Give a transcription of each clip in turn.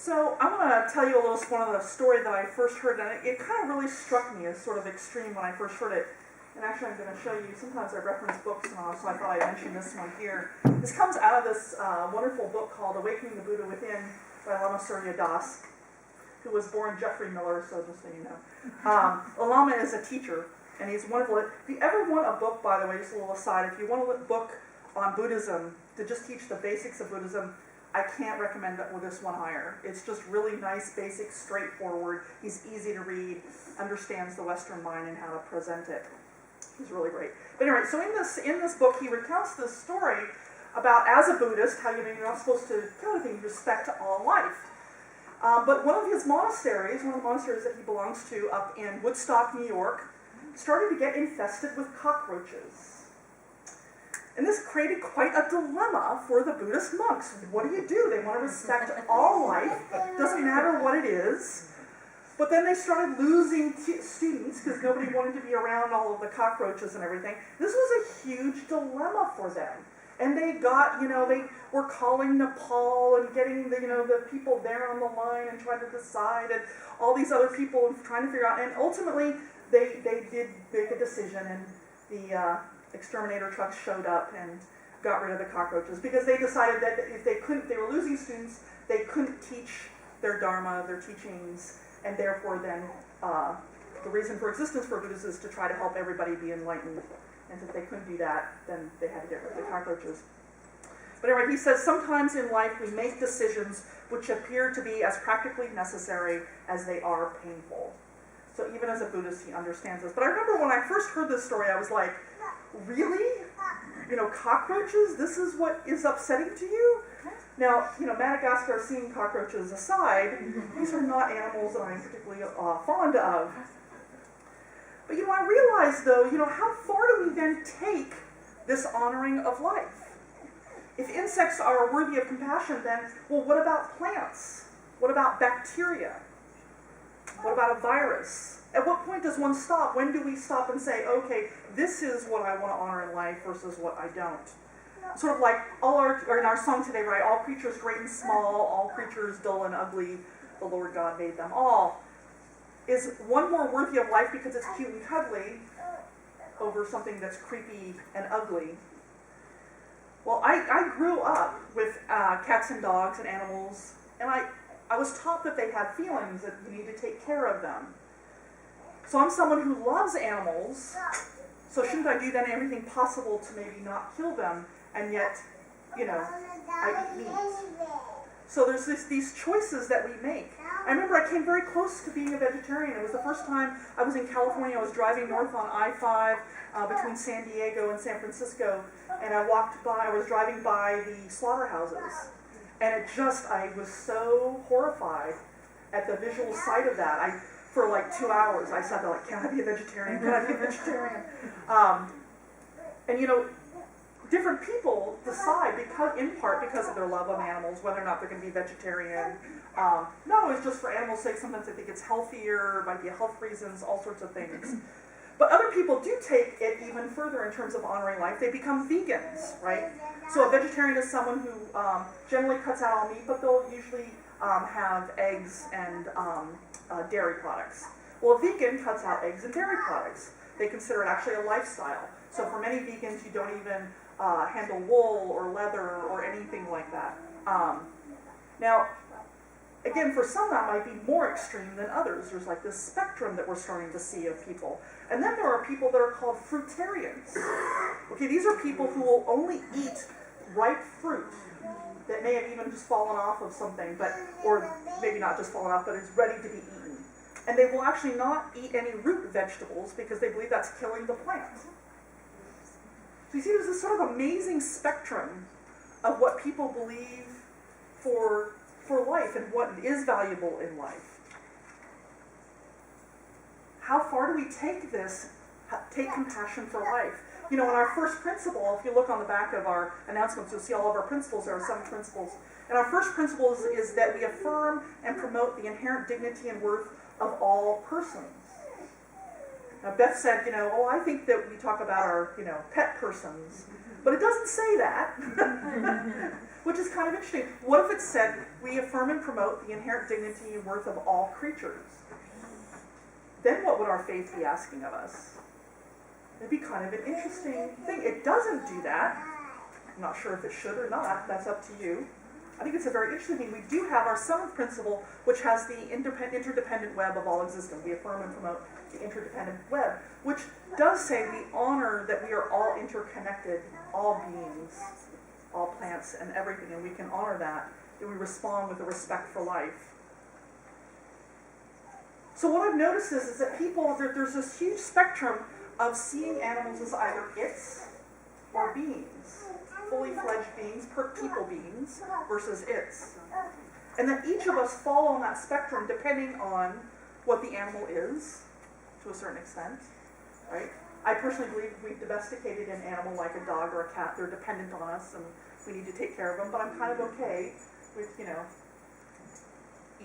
So I want to tell you one of the story that I first heard, and it kind of really struck me as sort of extreme when I first heard it. And actually I'm going to show you, sometimes I reference books and all, so I thought I'd mention this one here. This comes out of this wonderful book called Awakening the Buddha Within by Lama Surya Das, who was born Jeffrey Miller, so just so you know. Lama is a teacher, and he's wonderful. If you ever want a book, by the way, just a little aside, if you want a book on Buddhism to just teach the basics of Buddhism, I can't recommend this one higher. It's just really nice, basic, straightforward. He's easy to read, understands the Western mind and how to present it. He's really great. But anyway, so in this book, he recounts this story about, as a Buddhist, how you're not supposed to kill anything, respect to all life. But one of the monasteries that he belongs to up in Woodstock, New York, started to get infested with cockroaches. And this created quite a dilemma for the Buddhist monks. What do? They want to respect all life, doesn't matter what it is. But then they started losing students because nobody wanted to be around all of the cockroaches and everything. This was a huge dilemma for them. And they got, they were calling Nepal and getting the people there on the line and trying to decide, and all these other people and trying to figure out. And ultimately, they did make a decision, and the exterminator trucks showed up and got rid of the cockroaches because they decided that if they were losing students, they couldn't teach their dharma, their teachings, and therefore then the reason for existence for Buddhists is to try to help everybody be enlightened. And if they couldn't do that, then they had to get rid of the cockroaches. But anyway, he says, sometimes in life we make decisions which appear to be as practically necessary as they are painful. So even as a Buddhist, he understands this. But I remember when I first heard this story, I was like, really? Cockroaches? This is what is upsetting to you? Now, Madagascar, seeing cockroaches aside, these are not animals that I'm particularly fond of. But, I realized, though, how far do we then take this honoring of life? If insects are worthy of compassion, then, well, what about plants? What about bacteria? What about a virus? At what point does one stop? When do we stop and say, okay, this is what I want to honor in life versus what I don't? Sort of like in our song today, right? All creatures great and small, all creatures dull and ugly, the Lord God made them all. Is one more worthy of life because it's cute and cuddly over something that's creepy and ugly? Well, I grew up with cats and dogs and animals, and I was taught that they have feelings, that you need to take care of them. So I'm someone who loves animals, so shouldn't I do then everything possible to maybe not kill them, and yet, I eat meat. So there's these choices that we make. I remember I came very close to being a vegetarian. It was the first time I was in California. I was driving north on I-5 between San Diego and San Francisco, and I was driving by the slaughterhouses. And I was so horrified at the visual sight of that. For like 2 hours, I sat there like, can I be a vegetarian? Can I be a vegetarian? And different people decide, in part because of their love of animals, whether or not they're going to be vegetarian. Not always just for animals' sake. Sometimes they think it's healthier, might be health reasons, all sorts of things. But other people do take it even further in terms of honoring life. They become vegans, right? So a vegetarian is someone who generally cuts out all meat, but they'll usually have eggs and dairy products. Well, a vegan cuts out eggs and dairy products. They consider it actually a lifestyle. So for many vegans, you don't even handle wool or leather or anything like that. Now, again, for some that might be more extreme than others. There's like this spectrum that we're starting to see of people. And then there are people that are called fruitarians. Okay, these are people who will only eat ripe fruit that may have even just fallen off of something, or maybe not just fallen off, but is ready to be eaten. And they will actually not eat any root vegetables because they believe that's killing the plant. So you see, there's this sort of amazing spectrum of what people believe for life and what is valuable in life. How far do we take compassion for life? In our first principle, if you look on the back of our announcements, you'll see all of our principles. There are 7 principles. And our first principle is that we affirm and promote the inherent dignity and worth of all persons. Now, Beth said, I think that we talk about our, pet persons. But it doesn't say that. Which is kind of interesting. What if it said, we affirm and promote the inherent dignity and worth of all creatures? Then what would our faith be asking of us? It'd be kind of an interesting thing. It doesn't do that. I'm not sure if it should or not. That's up to you. I think it's a very interesting thing. We do have our seventh principle, which has the interdependent web of all existence. We affirm and promote the interdependent web, which does say we honor that we are all interconnected, all beings, all plants and everything, and we can honor that, and we respond with a respect for life. So what I've noticed is that people, there's this huge spectrum of seeing animals as either its or beings, fully fledged beings, people beings, versus its. And that each of us fall on that spectrum depending on what the animal is, to a certain extent, right? I personally believe we've domesticated an animal like a dog or a cat. They're dependent on us, and we need to take care of them, but I'm kind of okay with,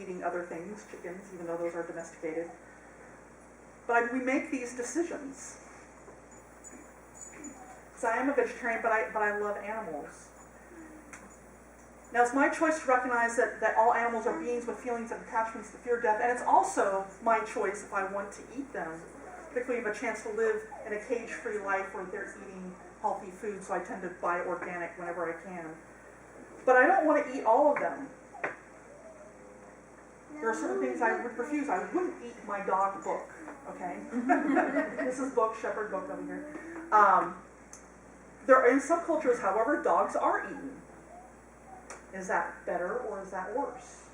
eating other things, chickens, even though those are domesticated. But we make these decisions. So I am a vegetarian, but I love animals. Now it's my choice to recognize that all animals are beings with feelings and attachments to fear, death, and it's also my choice if I want to eat them. Particularly if I have a chance to live in a cage-free life where they're eating healthy food, so I tend to buy organic whenever I can. But I don't want to eat all of them. There are certain things I would refuse. I wouldn't eat my dog Book, okay? This is Book, Shepherd Book over here. There are, in some cultures, however, dogs are eaten. Is that better or is that worse?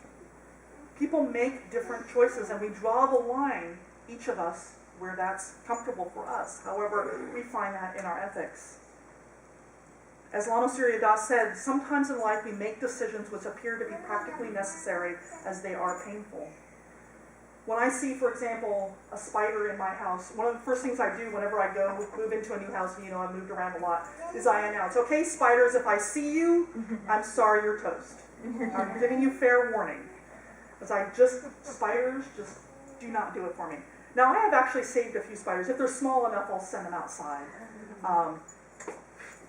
People make different choices, and we draw the line, each of us, where that's comfortable for us. However, we find that in our ethics. As Lama Surya Das said, sometimes in life we make decisions which appear to be practically necessary as they are painful. When I see, for example, a spider in my house, one of the first things I do whenever I move into a new house, I've moved around a lot, is I announce, okay, spiders, if I see you, I'm sorry, you're toast. I'm giving you fair warning. Spiders, just do not do it for me. Now, I have actually saved a few spiders. If they're small enough, I'll send them outside.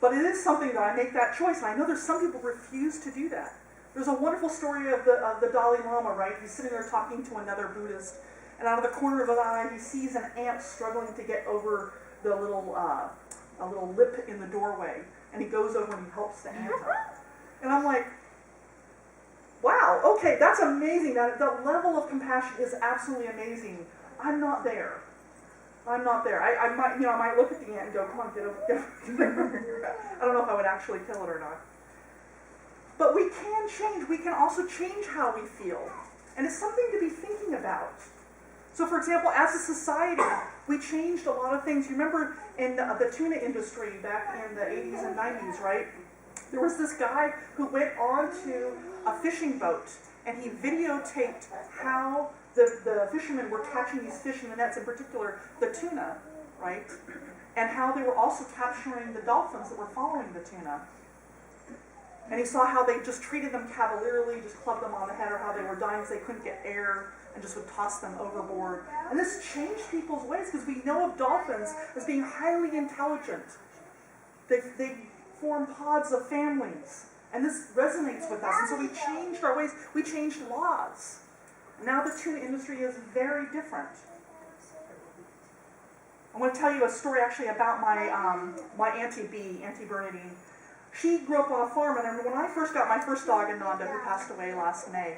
But it is something that I make that choice. I know there's some people who refuse to do that. There's a wonderful story of the Dalai Lama, right? He's sitting there talking to another Buddhist, and out of the corner of his eye, he sees an ant struggling to get over the a little lip in the doorway, and he goes over and he helps the ant up. And I'm like, wow, okay, that's amazing. That level of compassion is absolutely amazing. I'm not there. I might look at the ant and go, come on, get over. I don't know if I would actually kill it or not. But we can change. We can also change how we feel. And it's something to be thinking about. So, for example, as a society, we changed a lot of things. You remember in the tuna industry back in the 80s and 90s, right? There was this guy who went onto a fishing boat, and he videotaped how the fishermen were catching these fish in the nets, in particular the tuna, right? And how they were also capturing the dolphins that were following the tuna. And he saw how they just treated them cavalierly, just clubbed them on the head, or how they were dying because they couldn't get air and just would toss them overboard. And this changed people's ways because we know of dolphins as being highly intelligent. They form pods of families. And this resonates with us. And so we changed our ways. We changed laws. Now the tuna industry is very different. I want to tell you a story actually about my Auntie B, Auntie Bernadine. She grew up on a farm, and I remember when I first got my first dog, Ananda, who passed away last May,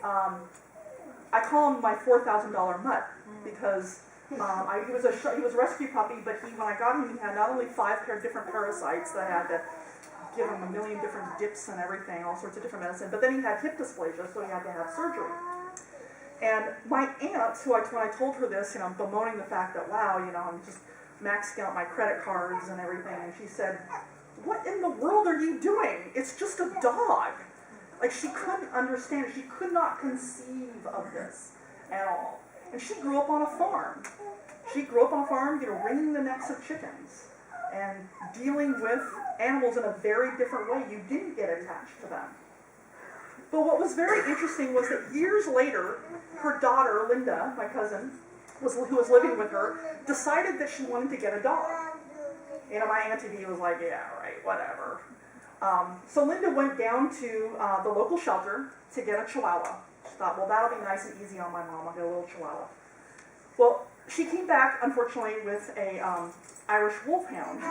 I call him my $4,000 mutt because he was a rescue puppy, but when I got him, he had not only 5 different parasites that I had to give him a million different dips and everything, all sorts of different medicine, but then he had hip dysplasia, so he had to have surgery. And my aunt, when I told her this, I'm bemoaning the fact that, wow, I'm just maxing out my credit cards and everything, and she said, what in the world are you doing? It's just a dog. Like, she couldn't understand it. She could not conceive of this at all. And she grew up on a farm. Wringing the necks of chickens and dealing with animals in a very different way. You didn't get attached to them. But what was very interesting was that years later, her daughter, Linda, my cousin, who was living with her, decided that she wanted to get a dog. My Auntie B was like, yeah, right, whatever. So Linda went down to the local shelter to get a Chihuahua. She thought, well, that'll be nice and easy on my mom. I'll get a little Chihuahua. Well, she came back, unfortunately, with a Irish Wolfhound.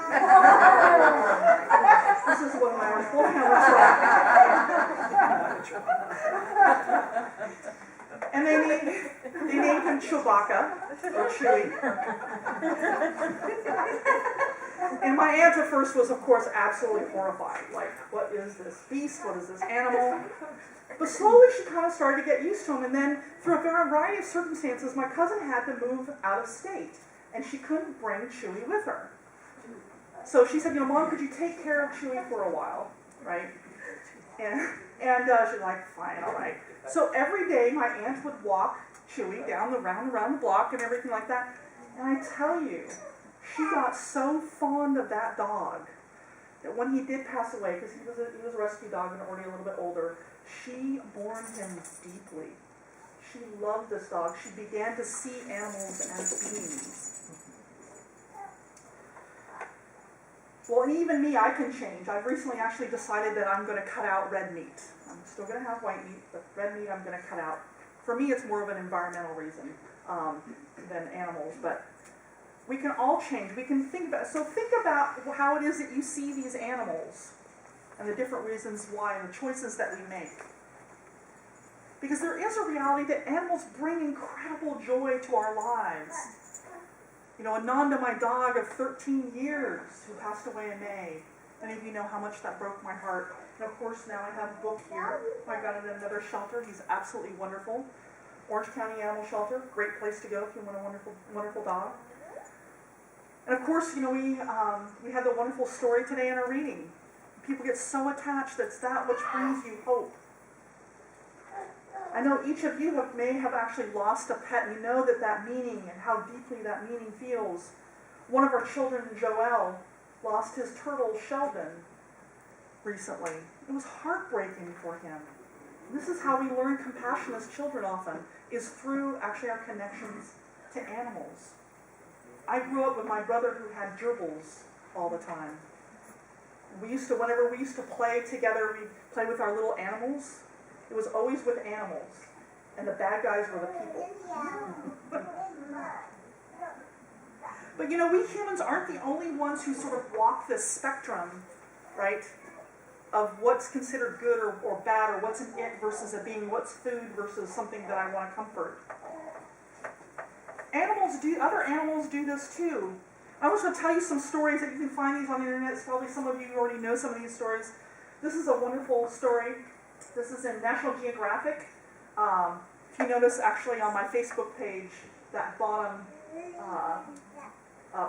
This is what an Irish Wolfhound looks like. And they named him Chewbacca, or Chewie. And my aunt at first was, of course, absolutely horrified. Like, what is this beast? What is this animal? But slowly she kind of started to get used to him. And then, through a variety of circumstances, my cousin had to move out of state. And she couldn't bring Chewie with her. So she said, Mom, could you take care of Chewie for a while? Right? And she's like, fine, all right. So every day my aunt would walk Chewie down around the block and everything like that. And I tell you, she got so fond of that dog that when he did pass away, because he was a rescue dog and already a little bit older, she mourned him deeply. She loved this dog. She began to see animals as beings. Well, and even me, I can change. I've recently actually decided that I'm going to cut out red meat. I'm still going to have white meat, but red meat I'm going to cut out. For me, it's more of an environmental reason than animals, but we can all change. We can think about it. So think about how it is that you see these animals and the different reasons why and the choices that we make. Because there is a reality that animals bring incredible joy to our lives. Ananda, my dog of 13 years, who passed away in May. Many of you know how much that broke my heart. And of course, now I have Book here. I got him in another shelter. He's absolutely wonderful. Orange County Animal Shelter, great place to go if you want a wonderful, wonderful dog. And of course, we had the wonderful story today in our reading. People get so attached. That's that which brings you hope. I know each of you may have actually lost a pet, and you know that meaning and how deeply that meaning feels. One of our children, Joel, lost his turtle, Sheldon, recently. It was heartbreaking for him. This is how we learn compassion as children often, is through actually our connections to animals. I grew up with my brother who had gerbils all the time. Whenever we used to play together, we'd play with our little animals. It was always with animals, and the bad guys were the people. But we humans aren't the only ones who sort of walk this spectrum, right, of what's considered good or bad, or what's an it versus a being, what's food versus something that I want to comfort. Other animals do this too. I was going to tell you some stories that you can find these on the internet. Probably some of you already know some of these stories. This is a wonderful story. This is in National Geographic. If you notice, actually, on my Facebook page, that bottom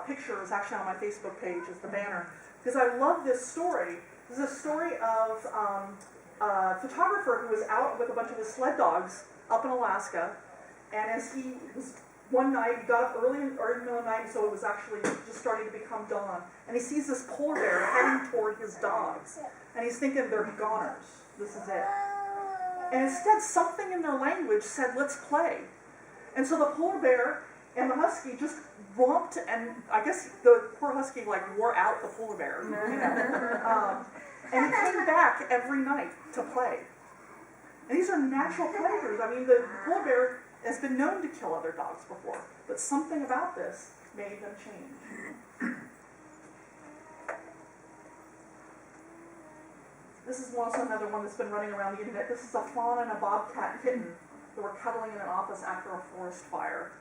picture is actually on my Facebook page, is the banner. Because I love this story. This is a story of a photographer who was out with a bunch of his sled dogs up in Alaska. And as he was, one night, he got up early in the middle of the night, so it was actually just starting to become dawn. And he sees this polar bear heading toward his dogs. And he's thinking, they're goners. This is it. And instead, something in their language said, let's play. And so the polar bear and the husky just romped, and I guess the poor husky wore out the polar bear. And he came back every night to play. And these are natural predators. I mean, the polar bear has been known to kill other dogs before, but something about this made them change. This is also another one that's been running around the internet. This is a fawn and a bobcat kitten that were cuddling in an office after a forest fire.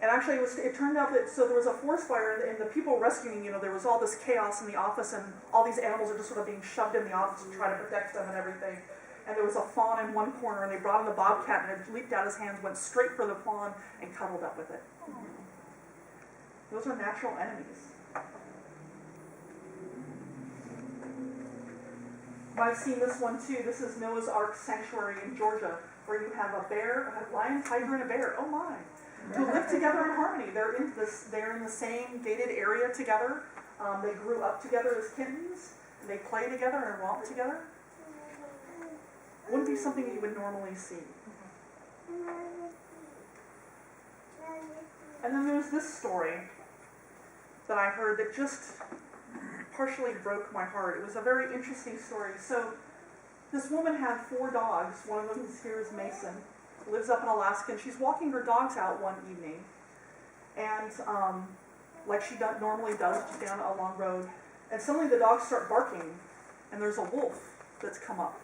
And actually, it turned out that, so there was a forest fire, and the people rescuing, there was all this chaos in the office, and all these animals are just sort of being shoved in the office to try to protect them and everything. And there was a fawn in one corner, and they brought in the bobcat, and it leaped out his hands, went straight for the fawn, and cuddled up with it. Those are natural enemies. I've seen this one too. This is Noah's Ark Sanctuary in Georgia, where you have a bear, a lion, tiger, and a bear. Oh my! Who live together in harmony. They're in the same gated area together. They grew up together as kittens. And they play together and romp together. Wouldn't be something you would normally see. And then there's this story that I heard that just partially broke my heart. It was a very interesting story. So this woman had 4 dogs. One of them is here is Mason, lives up in Alaska, and she's walking her dogs out one evening. And like she normally does, she's down a long road, and suddenly the dogs start barking, and there's a wolf that's come up.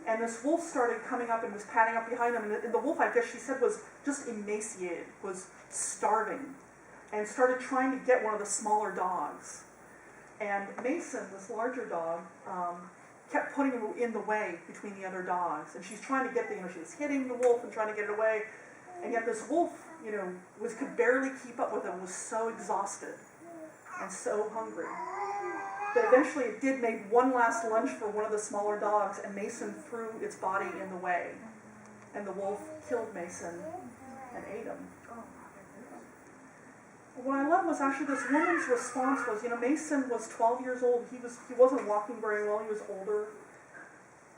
And this wolf started coming up and was padding up behind them, and the wolf, I guess she said, was just emaciated, was starving, and started trying to get one of the smaller dogs. And Mason, this larger dog, kept putting him in the way between the other dogs, and she's trying to get she was hitting the wolf and trying to get it away, and yet this wolf, could barely keep up with him, was so exhausted and so hungry. But eventually it did make one last lunge for one of the smaller dogs, and Mason threw its body in the way, and the wolf killed Mason and ate him. What I loved was actually this woman's response was, Mason was 12 years old. He wasn't walking very well. He was older.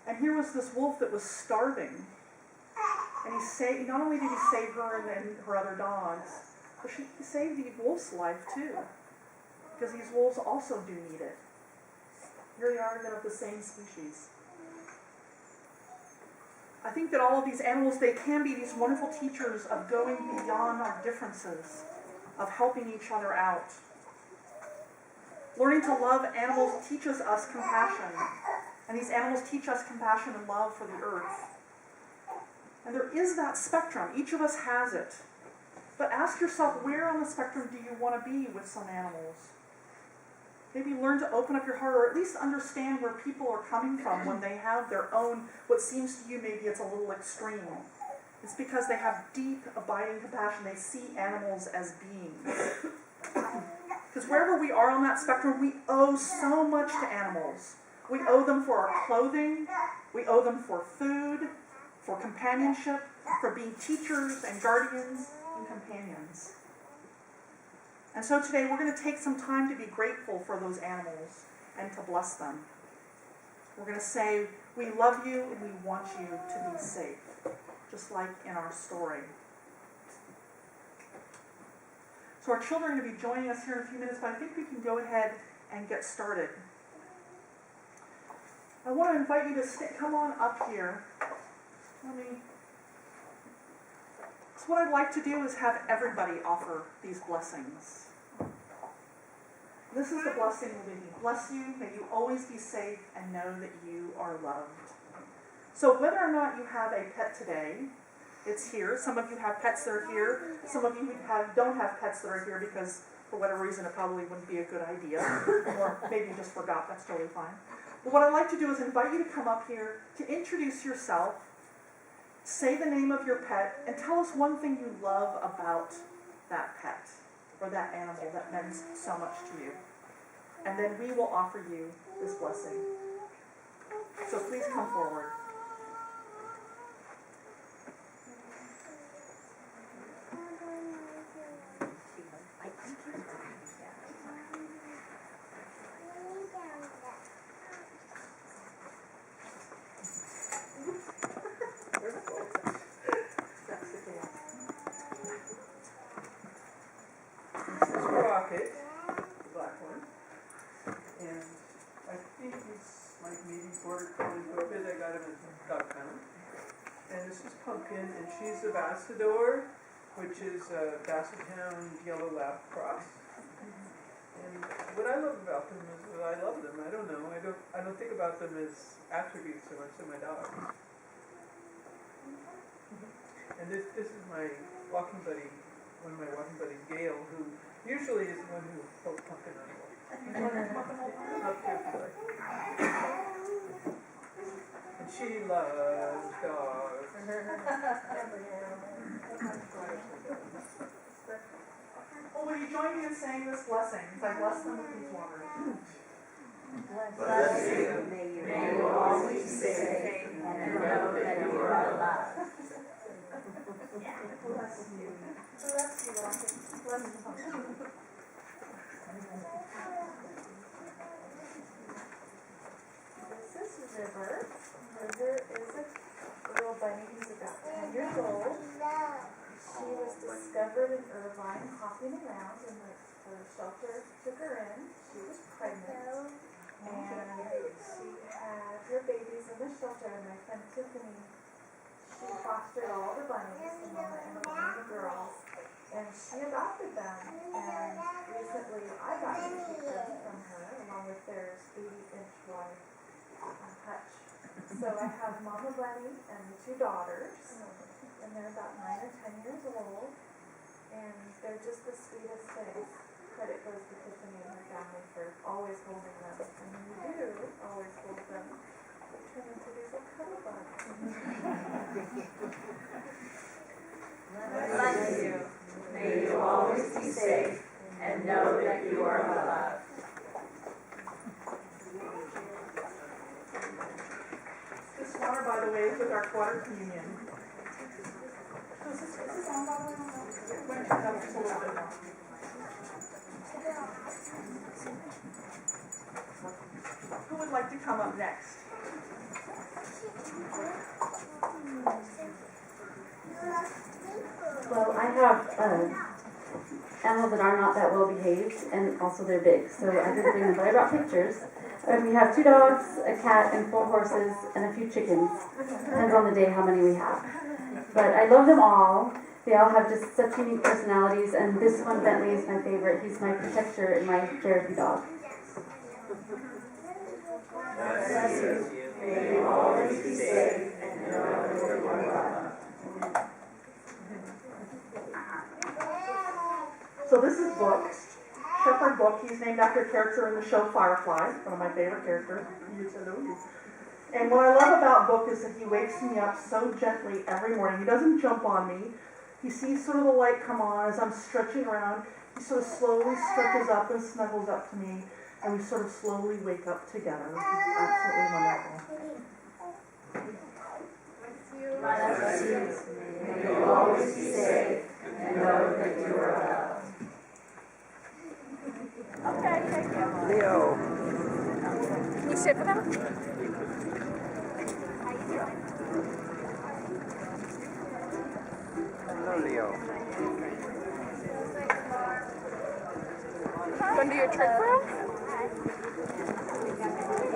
And here was this wolf that was starving. And not only did he save her and her other dogs, but he saved the wolf's life too. Because these wolves also do need it. Here they are, they're of the same species. I think that all of these animals, they can be these wonderful teachers of going beyond our differences, of helping each other out. Learning to love animals teaches us compassion. And these animals teach us compassion and love for the earth. And there is that spectrum. Each of us has it. But ask yourself, where on the spectrum do you want to be with some animals? Maybe learn to open up your heart, or at least understand where people are coming from when they have their own, what seems to you maybe it's a little extreme. It's because they have deep, abiding compassion. They see animals as beings. Because wherever we are on that spectrum, we owe so much to animals. We owe them for our clothing. We owe them for food, for companionship, for being teachers and guardians and companions. And so today we're going to take some time to be grateful for those animals and to bless them. We're going to say, we love you and we want you to be safe, just like in our story. So our children are going to be joining us here in a few minutes, but I think we can go ahead and get started. I want to invite you to come on up here. So what I'd like to do is have everybody offer these blessings. This is the blessing we'll be. Bless you, may you always be safe and know that you are loved. So whether or not you have a pet today, it's here. Some of you have pets that are here. Some of you don't have pets that are here because for whatever reason it probably wouldn't be a good idea. Or maybe you just forgot, that's totally fine. But what I'd like to do is invite you to come up here to introduce yourself, say the name of your pet, and tell us one thing you love about that pet or that animal that means so much to you. And then we will offer you this blessing. So please come forward. And she's a Bassador, which is a Basset Hound Yellow Lab cross. And what I love about them is that I love them. I don't know. I don't think about them as attributes so much of my dog. And this is my walking buddy, one of my walking buddies, Gail, who usually is the one who pokes pumpkin on the wall. And she loves dogs. Well, will you join me in saying this blessing? As I bless them with these waters. Bless you, may you always be safe and know that you are loved. Bless you. Bless you, Rocket. Bless you. This is River. River is a little bunny who's about 10 years old. She was discovered in Irvine, hopping around in the the shelter took her in. She was pregnant. And she had her babies in the shelter. And my friend Tiffany, she fostered all the bunnies, the mama and the girls. And she adopted them. And recently I got to keep them from her, along with their 80-inch wide hutch. So I have Mama Bunny and the 2 daughters. And they're about 9 or 10 years old. And they're just the sweetest things. Credit goes to Tiffany and her family for always holding them. And when you do always hold them, they turn into these little cuddle bugs. Bless you. May you always be safe and know that you are loved. This water, by the way, is with our quarter communion. Is this on, by the way? Wait, no, just a little bit more. Who would like to come up next? Well, I have animals that are not that well behaved, and also they're big, so I didn't bring them, but I brought pictures. We have 2 dogs, a cat, and 4 horses, and a few chickens. Depends on the day how many we have. But I love them all. They all have just such unique personalities, and this one, Bentley, is my favorite. He's my protector and my therapy dog. Bless you. May you always be safe and know that you are loved. So this is Book, Shepherd Book. He's named after a character in the show Firefly, one of my favorite characters. And what I love about Book is that he wakes me up so gently every morning. He doesn't jump on me. He sees sort of the light come on as I'm stretching around. He sort of slowly stretches up and snuggles up to me, and we sort of slowly wake up together. It's absolutely wonderful. Bless you. May you always be safe and know that you are loved. Okay, thank you. Leo. Can you sit for them? Hello, Leo. Want to do your trick for us?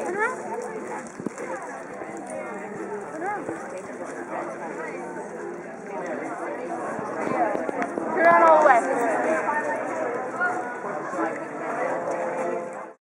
Turn around. Turn around.